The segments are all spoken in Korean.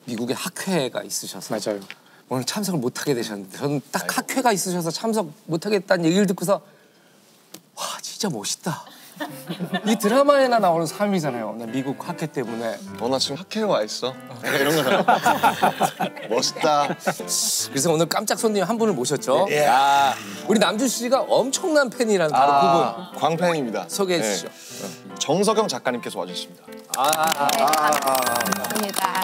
미국에 학회가 있으셔서 맞아요. 오늘 참석을 못하게 되셨는데 저는 딱 학회가 있으셔서 참석 못하겠다는 얘기를 듣고서 와 진짜 멋있다. 이 드라마에나 나오는 삶이잖아요. 나 미국 학회 때문에. 나 지금 학회에 와 있어. 이런 거잖아. 멋있다. 그래서 오늘 깜짝 손님 한 분을 모셨죠. 예. 야, 우리 남준 씨가 엄청난 팬이라는 바로 그분 광팬입니다. 소개해 주시죠. 정석영 작가님께서 와주셨습니다. 네, 반갑습니다.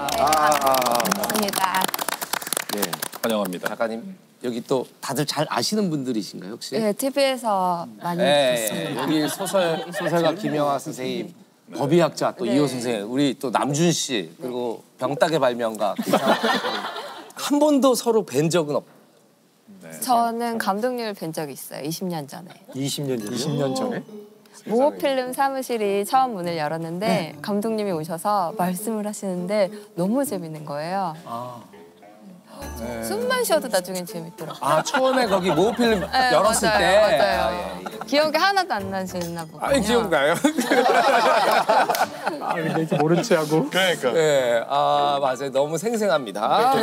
반갑습니다. 네, 환영합니다. 작가님 여기 또 다들 잘 아시는 분들이신가요 혹시? 네, TV에서 많이 봤습니다. 여기 소설가 김영하 선생님, 법의학자 또 네. 이호 선생님, 우리 또 남준 씨 그리고 병따개 발명가 한 번도 서로 뵌 적은 없. 저는 감독님을 뵌 적이 있어요. 20년 전에. 20년 전에? 20년 전에? 모호필름 사무실이 처음 문을 열었는데 감독님이 오셔서 말씀을 하시는데 너무 재밌는 거예요. 숨만 쉬어도 나중엔 재밌더라고요. 아 처음에 거기 모호필름 네, 열었을 맞아요, 때. 맞아요. 기억이 하나도 안 나시나 보군요. 아니 기억나요? 아, 근데 이제 모른 체 하고. 그러니까. 네, 아 맞아요. 너무 생생합니다.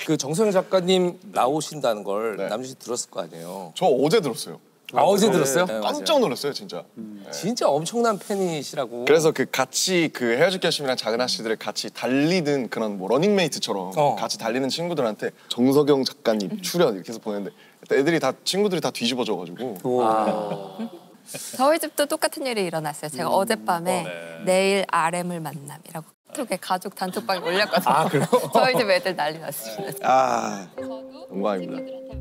그 정성영 작가님 나오신다는 걸 네. 남준 씨 들었을 거 아니에요? 저 어제 들었어요. 아 어제 들었어요? 네, 깜짝 놀랐어요, 진짜. 진짜 엄청난 팬이시라고. 그래서 그 같이 그 헤어질 결심이랑 작은 아씨들을 같이 달리든 그런 뭐 러닝메이트처럼 같이 달리는 친구들한테 정석영 작가님 출연 이렇게 해서 보냈는데 애들이 다 친구들이 다 뒤집어져가지고. 저희 집도 똑같은 일이 일어났어요. 제가 어젯밤에 내일 RM을 만남이라고 카톡에 가족 단톡방에 올렸거든요. 아 그래요? 저희 집 애들 난리 났습니다. 영광입니다.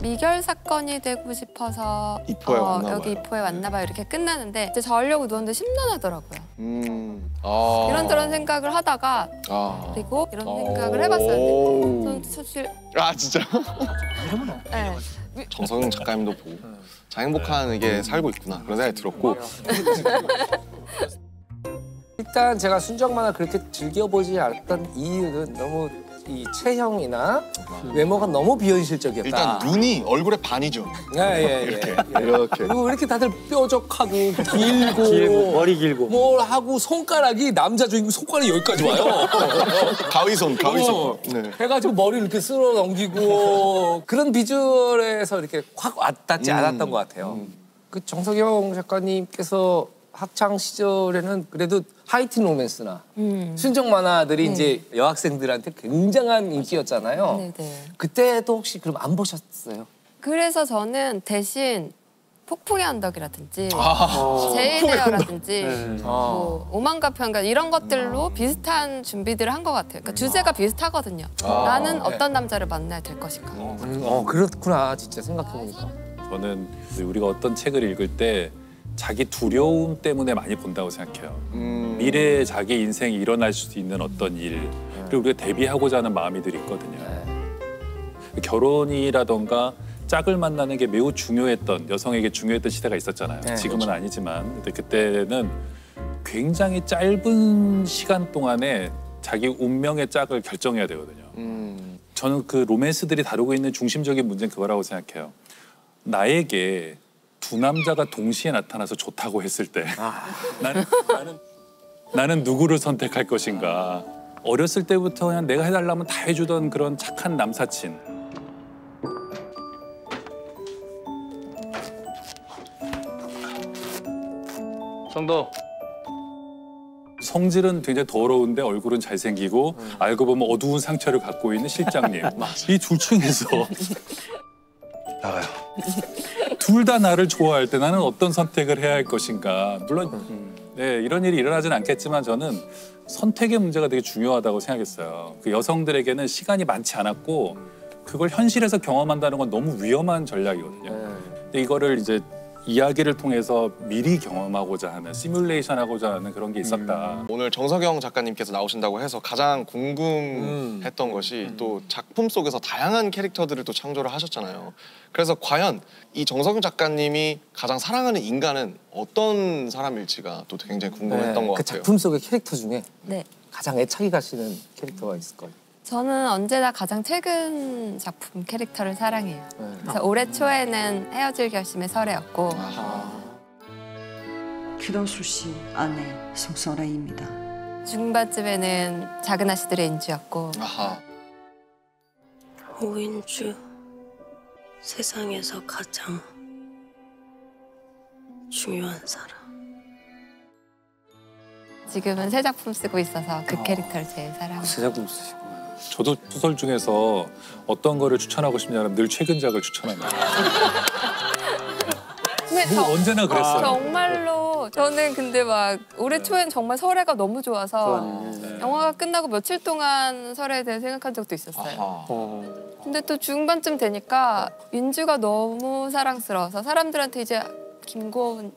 미결 사건이 되고 싶어서 이포에 왔나 봐요. 여기 이포에 왔나 봐요. 이렇게 끝나는데 이제 자려고 누웠는데 심란하더라고요. 아. 이런저런 생각을 하다가 아. 그리고 이런 생각을 해봤었는데 저는 사실 아 진짜? 네. 정석영 작가님도 보고 자 행복하게 살고 있구나 그런 생각이 들었고. 일단 제가 순정 만화 그렇게 즐겨보지 않았던 이유는 너무 이 체형이나 외모가 너무 비현실적이었다. 일단 눈이 얼굴의 반이죠. 예. 이렇게. 그리고 왜 이렇게 다들 뾰족하고 길고 머리 길고. 뭘 하고 손가락이 남자 주인공 손가락이 여기까지 와요. 가위손. 네. 해가지고 머리를 이렇게 쓸어 넘기고 그런 비주얼에서 이렇게 확 와닿지 않았던 것 같아요. 그 정석영 작가님께서 학창 시절에는 그래도 하이틴 로맨스나 순정 만화들이 이제 여학생들한테 굉장한 인기였잖아요. 네네. 그때도 혹시 그럼 안 보셨어요? 그래서 저는 대신 폭풍의 언덕이라든지 제이데어라든지 뭐 오만과 편가 이런 것들로 비슷한 준비들을 한 것 같아요. 그러니까 주제가 비슷하거든요. 나는 어떤 남자를 만나야 될 것인가. 그렇구나 진짜 생각해보니까. 저는 우리가 어떤 책을 읽을 때 자기 두려움 때문에 많이 본다고 생각해요. 미래에 자기 인생이 일어날 수도 있는 어떤 일, 그리고 우리가 대비하고자 하는 마음이들이 있거든요. 결혼이라던가 짝을 만나는 게 매우 중요했던, 여성에게 중요했던 시대가 있었잖아요. 지금은 그렇죠. 아니지만 근데 그때는 굉장히 짧은 시간 동안에 자기 운명의 짝을 결정해야 되거든요. 저는 그 로맨스들이 다루고 있는 중심적인 문제는 그거라고 생각해요. 나에게 두 남자가 동시에 나타나서 좋다고 했을 때 나는 누구를 선택할 것인가. 어렸을 때부터 그냥 내가 해달라면 다 해주던 그런 착한 남사친. 성도. 성질은 굉장히 더러운데 얼굴은 잘생기고 알고 보면 어두운 상처를 갖고 있는 실장님. 이 둘 중에서 나가요. 둘 다 나를 좋아할 때 나는 어떤 선택을 해야 할 것인가. 물론 이런 일이 일어나진 않겠지만 저는 선택의 문제가 되게 중요하다고 생각했어요. 그 여성들에게는 시간이 많지 않았고 그걸 현실에서 경험한다는 건 너무 위험한 전략이거든요. 근데 이거를 이제 이야기를 통해서 미리 경험하고자 하는 시뮬레이션하고자 하는 그런 게 있었다. 오늘 정석영 작가님께서 나오신다고 해서 가장 궁금했던 것이 또 작품 속에서 다양한 캐릭터들을 또 창조를 하셨잖아요. 그래서 과연 이 정석영 작가님이 가장 사랑하는 인간은 어떤 사람일지가 또 굉장히 궁금했던 것 그 같아요. 작품 속의 캐릭터 중에 네. 가장 애착이 가시는 캐릭터가 있을 거예요. 저는 언제나 가장 최근 작품 캐릭터를 사랑해요. 그래서 올해 초에는 헤어질 결심의 설애였고 규동술 씨 아내 송설아입니다. 중반쯤에는 작은 아씨들의 인주였고 아하. 오인주, 세상에서 가장 중요한 사람. 지금은 새 작품 쓰고 있어서 그 캐릭터를 제일 사랑해요. 새 작품 쓰시고. 저도 소설 중에서 어떤 거를 추천하고 싶냐면 늘 최근작을 추천합니다. 근데 언제나 그랬어요. 정말로 저는 근데 막 올해 초엔 정말 설애가 너무 좋아서 영화가 끝나고 며칠 동안 설애에 대해 생각한 적도 있었어요. 근데 또 중반쯤 되니까 인주가 너무 사랑스러워서 사람들한테 이제 김고은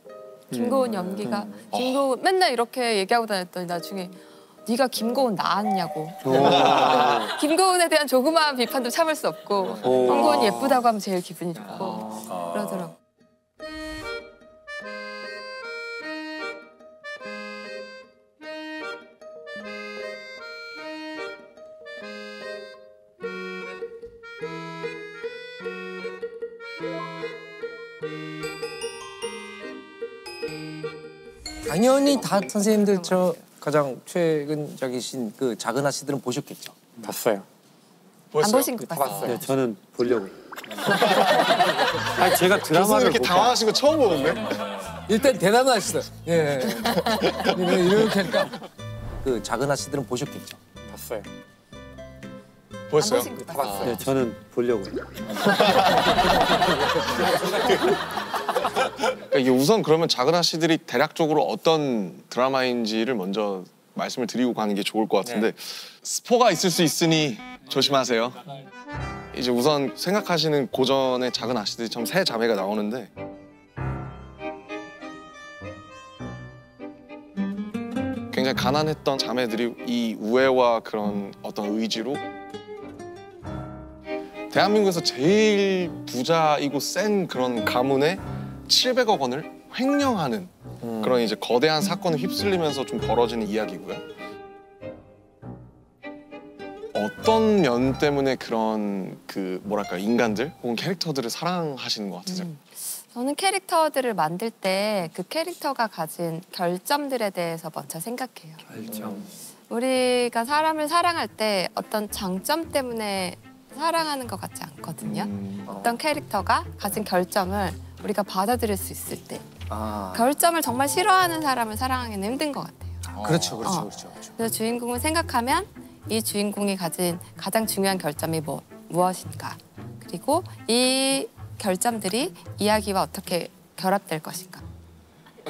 연기가 김고은 맨날 이렇게 얘기하고 다녔더니 나중에 네가 김고은 낳았냐고. 김고은에 대한 조그마한 비판도 참을 수 없고 김고은이 예쁘다고 하면 제일 기분이 좋고 그러더라고. 당연히 다 선생님들 저 가장 최근작이신 그 작은 아씨들은 보셨겠죠? 봤어요. 안 보신 거 봤어요. 네, 저는 보려고. 아니 제가 교수님 드라마를 이렇게 못 당황하신 거 처음 보는데? 일단 대단하시다. 예. 이렇게 하니까 그 작은 아씨들은 보셨겠죠? 봤어요. 보였어요? 안 보신 거 봤어요. 네, 저는 보려고. 그러니까 이게 우선 그러면 작은 아씨들이 대략적으로 어떤 드라마인지를 먼저 말씀을 드리고 가는 게 좋을 것 같은데 스포가 있을 수 있으니 조심하세요. 이제 우선 생각하시는 고전의 작은 아씨들처럼 세 자매가 나오는데 굉장히 가난했던 자매들이 이 우애와 그런 어떤 의지로 대한민국에서 제일 부자이고 센 그런 가문에 700억 원을 횡령하는 그런 이제 거대한 사건을 휩쓸리면서 좀 벌어지는 이야기고요. 어떤 면 때문에 그런 그 뭐랄까 인간들 혹은 캐릭터들을 사랑하시는 것 같으세요? 저는 캐릭터들을 만들 때 그 캐릭터가 가진 결점들에 대해서 먼저 생각해요. 결점. 우리가 사람을 사랑할 때 어떤 장점 때문에 사랑하는 것 같지 않거든요. 어떤 캐릭터가 가진 결점을 우리가 받아들일 수 있을 때 결점을 정말 싫어하는 사람을 사랑하기는 힘든 것 같아요. 그렇죠. 그래서 주인공을 생각하면 이 주인공이 가진 가장 중요한 결점이 무엇인가, 그리고 이 결점들이 이야기와 어떻게 결합될 것인가.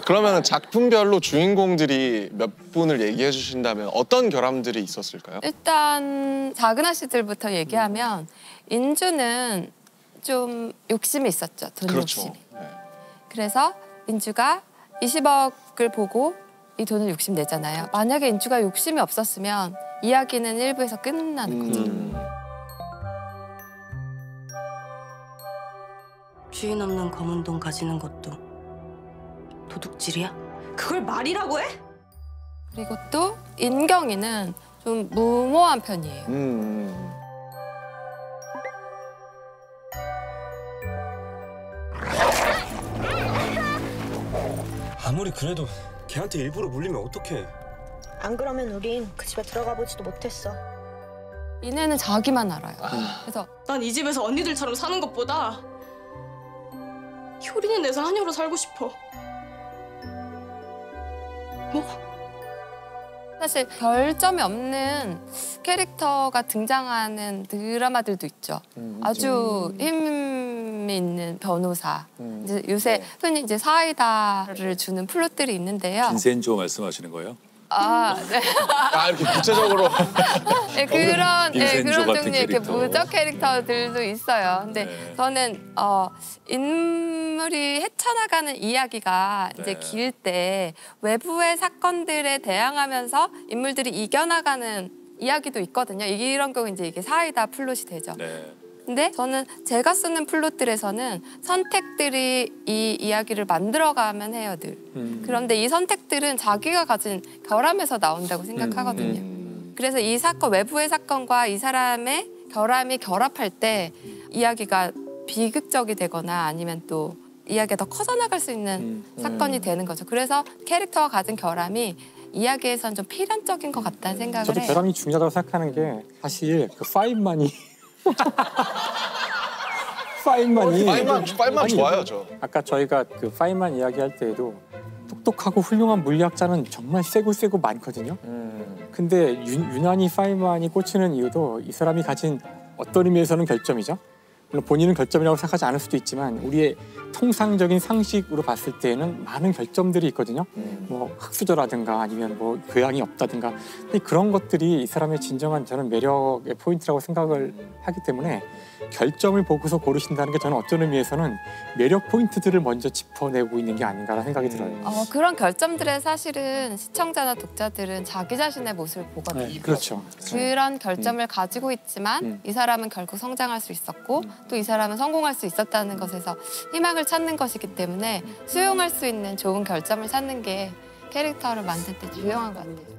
그러면 작품별로 주인공들이 몇 분을 얘기해 주신다면 어떤 결함들이 있었을까요? 일단 작은 아씨들부터 얘기하면 인주는 좀 욕심이 있었죠. 돈 그렇죠. 욕심이. 그래서 인주가 20억을 보고 이 돈을 욕심내잖아요. 만약에 인주가 욕심이 없었으면 이야기는 1부에서 끝나는 거죠. 주인 없는 검은 돈 가지는 것도 도둑질이야? 그걸 말이라고 해? 그리고 또 인경이는 좀 무모한 편이에요. 아무리 그래도 걔한테 일부러 물리면 어떡해. 안 그러면 우린 그 집에 들어가 보지도 못했어. 이내는 자기만 알아요. 그래서 난 이 집에서 언니들처럼 사는 것보다 효린이 내서 한여로 살고 싶어. 뭐? 사실 결점이 없는 캐릭터가 등장하는 드라마들도 있죠. 아주 힘이 있는 변호사. 이제 요새 흔히 이제 사이다를 주는 플롯들이 있는데요. 빈센조 말씀하시는 거예요? 네. 이렇게 구체적으로 네, 그런 빈센조 같은 종류의 이렇게 캐릭터. 무적 캐릭터들도 있어요. 근데 네. 저는 인물이 헤쳐나가는 이야기가 이제 네. 길 때 외부의 사건들에 대항하면서 인물들이 이겨나가는 이야기도 있거든요. 이런 경우 이제 이게 사이다 플롯이 되죠. 네. 근데 저는 제가 쓰는 플롯들에서는 선택들이 이 이야기를 만들어가면 해요, 늘. 그런데 이 선택들은 자기가 가진 결함에서 나온다고 생각하거든요. 그래서 이 사건, 외부의 사건과 이 사람의 결함이 결합할 때 이야기가 비극적이 되거나 아니면 또 이야기가 더 커져나갈 수 있는 사건이 되는 거죠. 그래서 캐릭터가 가진 결함이 이야기에선 좀 필연적인 것 같다는 생각을 저도 해요. 결함이 중요하다고 생각하는 게 사실 그 파인만이 파인만 좋아요, 저. 아까 저희가 그 파인만 이야기할 때에도 똑똑하고 훌륭한 물리학자는 정말 세고 많거든요. 근데 유난히 파인만이 꽂히는 이유도 이 사람이 가진 어떤 의미에서는 결점이죠. 물론 본인은 결점이라고 생각하지 않을 수도 있지만 우리의 통상적인 상식으로 봤을 때에는 많은 결점들이 있거든요. 뭐 학수저라든가 아니면 뭐 교양이 없다든가. 근데 그런 것들이 이 사람의 진정한 저는 매력의 포인트라고 생각을 하기 때문에 결점을 보고서 고르신다는 게 저는 어떤 의미에서는 매력 포인트들을 먼저 짚어내고 있는 게 아닌가라는 생각이 들어요. 그런 결점들에 사실은 시청자나 독자들은 자기 자신의 모습을 보거든요. 네, 그렇죠. 그런 결점을 가지고 있지만 이 사람은 결국 성장할 수 있었고 또 이 사람은 성공할 수 있었다는 것에서 희망을 찾는 것이기 때문에 수용할 수 있는 좋은 결점을 찾는 게 캐릭터를 만들 때 중요한 것 같아요.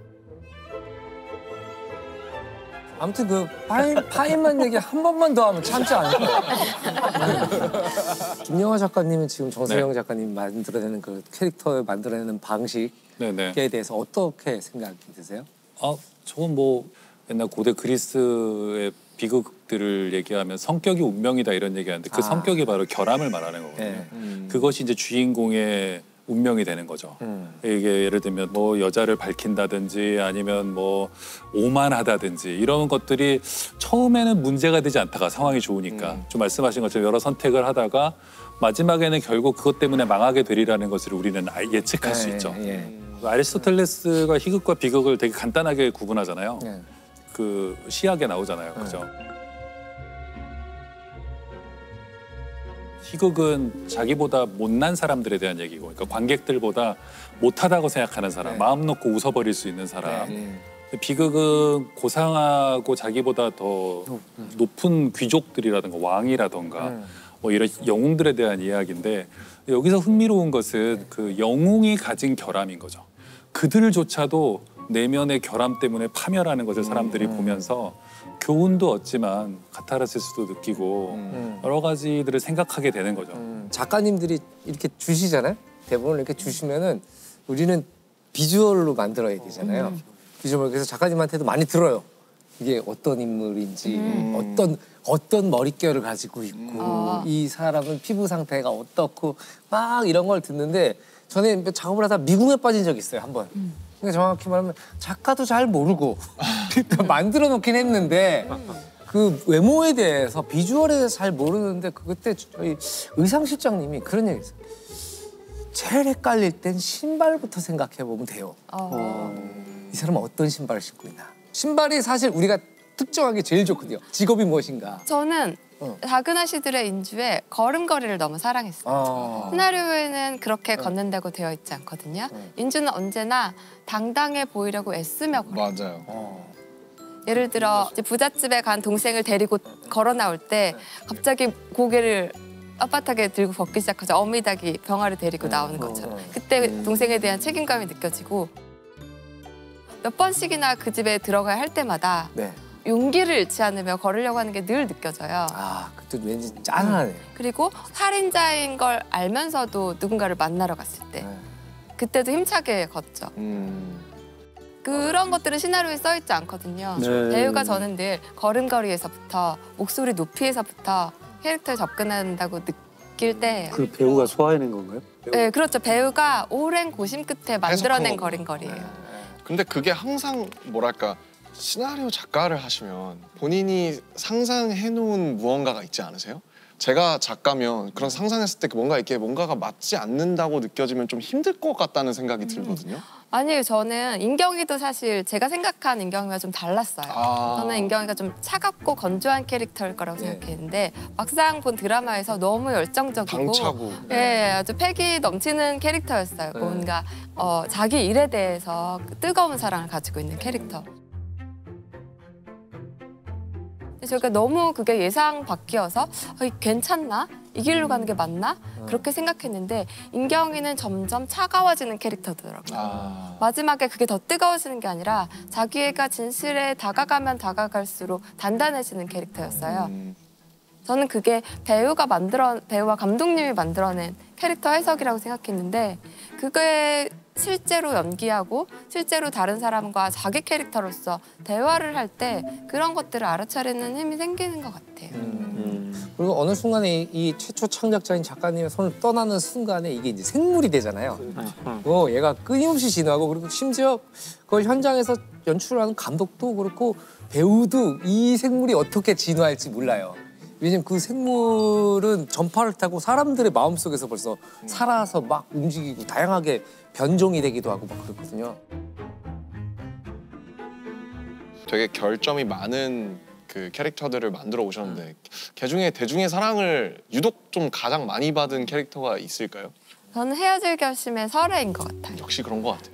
아무튼 그 파인만 얘기 한 번만 더 하면 참지 않을 거예요. 김영하 작가님은 지금 정세영 작가님 만들어내는 그 캐릭터 만들어내는 방식에 대해서 어떻게 생각이 드세요? 저건 뭐 옛날 고대 그리스의 비극들을 얘기하면 성격이 운명이다 이런 얘기하는데 그 성격이 바로 결함을 말하는 거거든요. 그것이 이제 주인공의 운명이 되는 거죠. 이게 예를 들면 뭐 여자를 밝힌다든지 아니면 뭐 오만하다든지 이런 것들이 처음에는 문제가 되지 않다가 상황이 좋으니까 좀 말씀하신 것처럼 여러 선택을 하다가 마지막에는 결국 그것 때문에 망하게 되리라는 것을 우리는 예측할 수 있죠. 아리스토텔레스가 희극과 비극을 되게 간단하게 구분하잖아요. 그 시학에 나오잖아요. 그죠? 희극은 자기보다 못난 사람들에 대한 얘기고, 그러니까 관객들보다 못하다고 생각하는 사람, 마음 놓고 웃어버릴 수 있는 사람. 비극은 고상하고 자기보다 더 높은 귀족들이라든가 왕이라든가 뭐 이런 영웅들에 대한 이야기인데, 여기서 흥미로운 것은 그 영웅이 가진 결함인 거죠. 그들조차도 내면의 결함 때문에 파멸하는 것을 사람들이 보면서 교훈도 얻지만 카타르시스도 느끼고 여러 가지들을 생각하게 되는 거죠. 작가님들이 이렇게 주시잖아요. 대본을 이렇게 주시면은 우리는 비주얼로 만들어야 되잖아요. 비주얼. 그래서 작가님한테도 많이 들어요. 이게 어떤 인물인지, 어떤 머릿결을 가지고 있고, 이 사람은 피부 상태가 어떻고 막 이런 걸 듣는데, 전에 작업을 하다 미궁에 빠진 적이 있어요, 한 번. 그러니까 정확히 말하면 작가도 잘 모르고 만들어 놓긴 했는데 그 외모에 대해서, 비주얼에 대해서 잘 모르는데 그때 저희 의상실장님이 그런 얘기 했어요. 제일 헷갈릴 땐 신발부터 생각해 보면 돼요. 이 사람은 어떤 신발을 신고 있나. 신발이 사실 우리가 특정하기 제일 좋거든요. 직업이 무엇인가. 저는 작은 아씨들의 인주에 걸음걸이를 너무 사랑했어요. 시나리오에는 그렇게 걷는다고 되어 있지 않거든요. 인주는 언제나 당당해 보이려고 애쓰며 걸어요. 맞아요. 예를 들어 이제 부잣집에 간 동생을 데리고 걸어 나올 때 갑자기 고개를 빳빳하게 들고 걷기 시작하죠. 어미닭이 병아리 데리고 나오는 것처럼. 그때 동생에 대한 책임감이 느껴지고, 몇 번씩이나 그 집에 들어가야 할 때마다 용기를 잃지 않으며 걸으려고 하는 게 늘 느껴져요. 그때 왠지 짠하네. 그리고 살인자인 걸 알면서도 누군가를 만나러 갔을 때 그때도 힘차게 걷죠. 그런 것들은 시나리오에 써있지 않거든요. 배우가 저는 늘 걸음걸이에서부터 목소리 높이에서부터 캐릭터에 접근한다고 느낄 때. 그 배우가 소화해낸 건가요? 네, 그렇죠. 배우가 오랜 고심 끝에 만들어낸 걸음걸이에요. 근데 그게 항상 뭐랄까, 시나리오 작가를 하시면 본인이 상상해놓은 무언가가 있지 않으세요? 제가 작가면 그런 상상했을 때 뭔가 이렇게 뭔가가 맞지 않는다고 느껴지면 좀 힘들 것 같다는 생각이 들거든요. 아니요, 저는 인경이도 사실 제가 생각한 인경이가 좀 달랐어요. 저는 인경이가 좀 차갑고 건조한 캐릭터일 거라고 생각했는데 막상 본 드라마에서 너무 열정적이고 당차고 예, 아주 패기 넘치는 캐릭터였어요. 뭔가 자기 일에 대해서 뜨거운 사랑을 가지고 있는 캐릭터. 제가 너무 그게 예상 밖이어서 괜찮나? 이 길로 가는 게 맞나? 그렇게 생각했는데 인경이는 점점 차가워지는 캐릭터더라고요. 마지막에 그게 더 뜨거워지는 게 아니라 자기애가 진실에 다가가면 다가갈수록 단단해지는 캐릭터였어요. 저는 그게 배우와 감독님이 만들어낸 캐릭터 해석이라고 생각했는데 그게 실제로 연기하고 실제로 다른 사람과 자기 캐릭터로서 대화를 할 때 그런 것들을 알아차리는 힘이 생기는 것 같아요. 그리고 어느 순간에 이 최초 창작자인 작가님의 손을 떠나는 순간에 이게 이제 생물이 되잖아요. 얘가 끊임없이 진화하고 그리고 심지어 그걸 현장에서 연출하는 감독도 그렇고 배우도 이 생물이 어떻게 진화할지 몰라요. 왜냐면 그 생물은 전파를 타고 사람들의 마음속에서 벌써 살아서 막 움직이고 다양하게 변종이 되기도 하고 막 그렇거든요. 되게 결점이 많은 그 캐릭터들을 만들어 오셨는데 그 중에 대중의 사랑을 유독 좀 가장 많이 받은 캐릭터가 있을까요? 저는 헤어질 결심의 설애인 것 같아요. 역시 그런 것 같아요.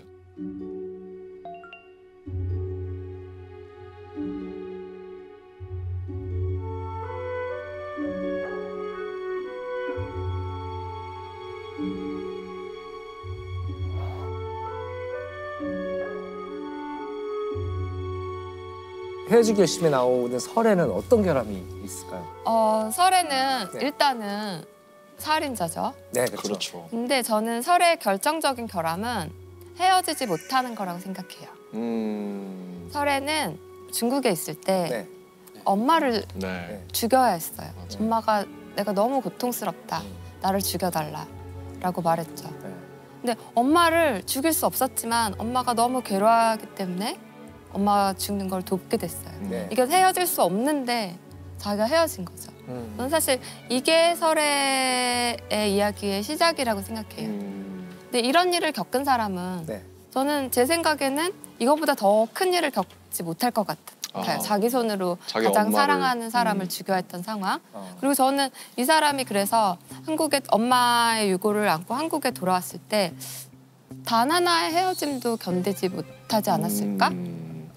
헤어질 결심에 나오는 설에는 어떤 결함이 있을까요? 설에는 일단은 살인자죠. 네, 그렇죠. 근데 저는 설의 결정적인 결함은 헤어지지 못하는 거라고 생각해요. 설에는 중국에 있을 때 엄마를 죽여야 했어요. 엄마가 내가 너무 고통스럽다. 나를 죽여달라라고 말했죠. 근데 엄마를 죽일 수 없었지만 엄마가 너무 괴로워하기 때문에 엄마가 죽는 걸 돕게 됐어요. 이게 헤어질 수 없는데 자기가 헤어진 거죠. 저는 사실 이게 설의 이야기의 시작이라고 생각해요. 근데 이런 일을 겪은 사람은 저는 제 생각에는 이거보다 더 큰 일을 겪지 못할 것 같아요. 자기 손으로 가장 엄마를. 사랑하는 사람을 죽여야 했던 상황. 그리고 저는 이 사람이 그래서 한국에 엄마의 유고를 안고 한국에 돌아왔을 때 단 하나의 헤어짐도 견디지 못하지 않았을까?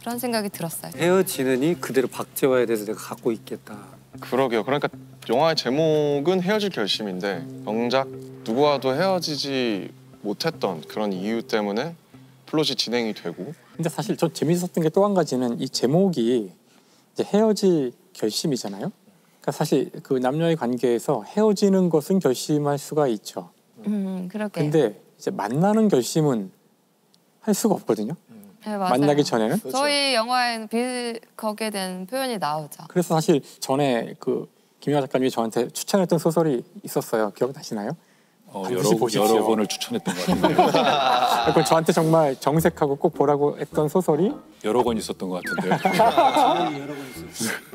그런 생각이 들었어요. 헤어지느니 그대로 박재화에 대해서 내가 갖고 있겠다. 그러게요. 그러니까 영화의 제목은 헤어질 결심인데 정작 누구와도 헤어지지 못했던 그런 이유 때문에 플롯이 진행이 되고. 근데 사실 저 재밌었던 게 또 한 가지는 이 제목이 이제 헤어질 결심이잖아요. 그러니까 사실 그 남녀의 관계에서 헤어지는 것은 결심할 수가 있죠. 그러게. 근데 이제 만나는 결심은 할 수가 없거든요. 네, 맞아요. 만나기 전에는. 저희 영화에는 거기에 대한 표현이 나오죠. 그래서 사실 전에 그 김영하 작가님이 저한테 추천했던 소설이 있었어요. 기억나시나요? 여러 번을 추천했던 것 같은데요. 그건 저한테 정말 정색하고 꼭 보라고 했던 소설이 여러 권 있었던 것 같은데요.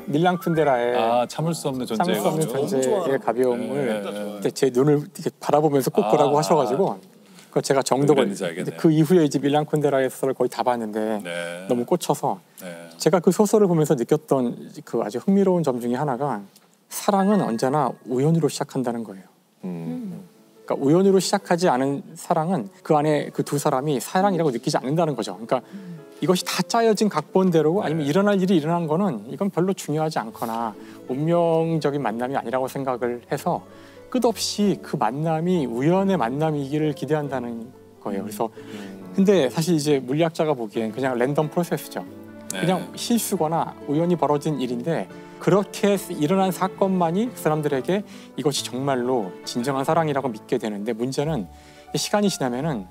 밀랑 쿤데라의 참을 수 없는 존재. 참을 수 없는 존재의 가벼움을 제 눈을 이렇게 바라보면서 꼭 보라고 하셔가지고 그 제가 정도가 그 이후에 이제 밀랑 쿤데라의 소설을 거의 다 봤는데 너무 꽂혀서 제가 그 소설을 보면서 느꼈던 그 아주 흥미로운 점 중에 하나가 사랑은 언제나 우연으로 시작한다는 거예요. 그러니까 우연으로 시작하지 않은 사랑은 그 안에 그 두 사람이 사랑이라고 느끼지 않는다는 거죠. 그러니까 이것이 다 짜여진 각본대로 아니면 일어날 일이 일어난 거는 이건 별로 중요하지 않거나 운명적인 만남이 아니라고 생각을 해서 끝없이 그 만남이 우연의 만남이기를 기대한다는 거예요. 그래서 근데 사실 이제 물리학자가 보기엔 그냥 랜덤 프로세스죠. 그냥 실수거나 우연히 벌어진 일인데 그렇게 일어난 사건만이 그 사람들에게 이것이 정말로 진정한 사랑이라고 믿게 되는데 문제는 시간이 지나면은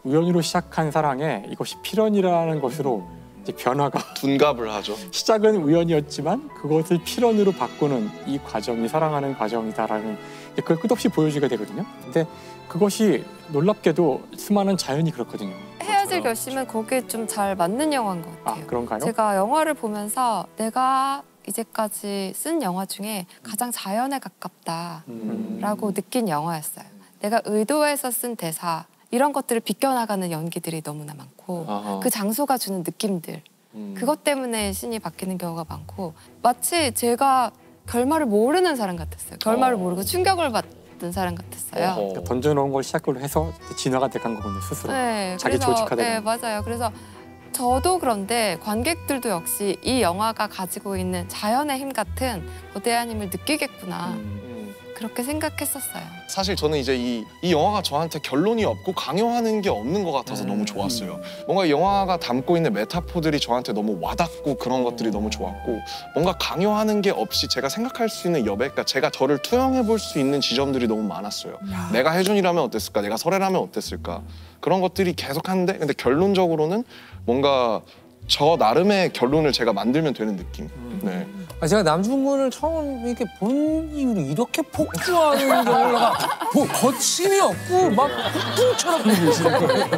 우연으로 시작한 사랑에 이것이 필연이라는 것으로 이제 변화가 둔갑을 하죠. 시작은 우연이었지만 그것을 필연으로 바꾸는 이 과정이 사랑하는 과정이다라는 그걸 끝없이 보여주게 되거든요. 근데 그것이 놀랍게도 수많은 자연이 그렇거든요. 헤어질 결심은 거기에 좀 잘 맞는 영화인 것 같아요. 그런가요? 제가 영화를 보면서 내가 이제까지 쓴 영화 중에 가장 자연에 가깝다라고 느낀 영화였어요. 내가 의도해서 쓴 대사 이런 것들을 비껴나가는 연기들이 너무나 많고 그 장소가 주는 느낌들 그것 때문에 씬이 바뀌는 경우가 많고 마치 제가 결말을 모르는 사람 같았어요. 결말을 모르고 충격을 받은 사람 같았어요. 그러니까 던져놓은 걸 시작으로 해서 진화가 돼간 거군요, 스스로. 네, 자기 조직화되는. 네, 맞아요. 그래서 저도 그런데 관객들도 역시 이 영화가 가지고 있는 자연의 힘 같은 거대한 힘을 느끼겠구나. 그렇게 생각했었어요. 사실 저는 이제 이 영화가 저한테 결론이 없고 강요하는 게 없는 것 같아서 너무 좋았어요. 뭔가 이 영화가 담고 있는 메타포들이 저한테 너무 와닿고 그런 것들이 너무 좋았고 뭔가 강요하는 게 없이 제가 생각할 수 있는 여백, 그러니까 제가 저를 투영해 볼 수 있는 지점들이 너무 많았어요. 내가 혜준이라면 어땠을까? 내가 설애라면 어땠을까? 그런 것들이 계속 하는데 근데 결론적으로는 뭔가 저 나름의 결론을 제가 만들면 되는 느낌. 네. 제가 남중근을 처음 이렇게 본 이후로 이렇게 폭주하는 경우를 뭐 거침이 없고 막 폭풍처럼 보이시는 거예요.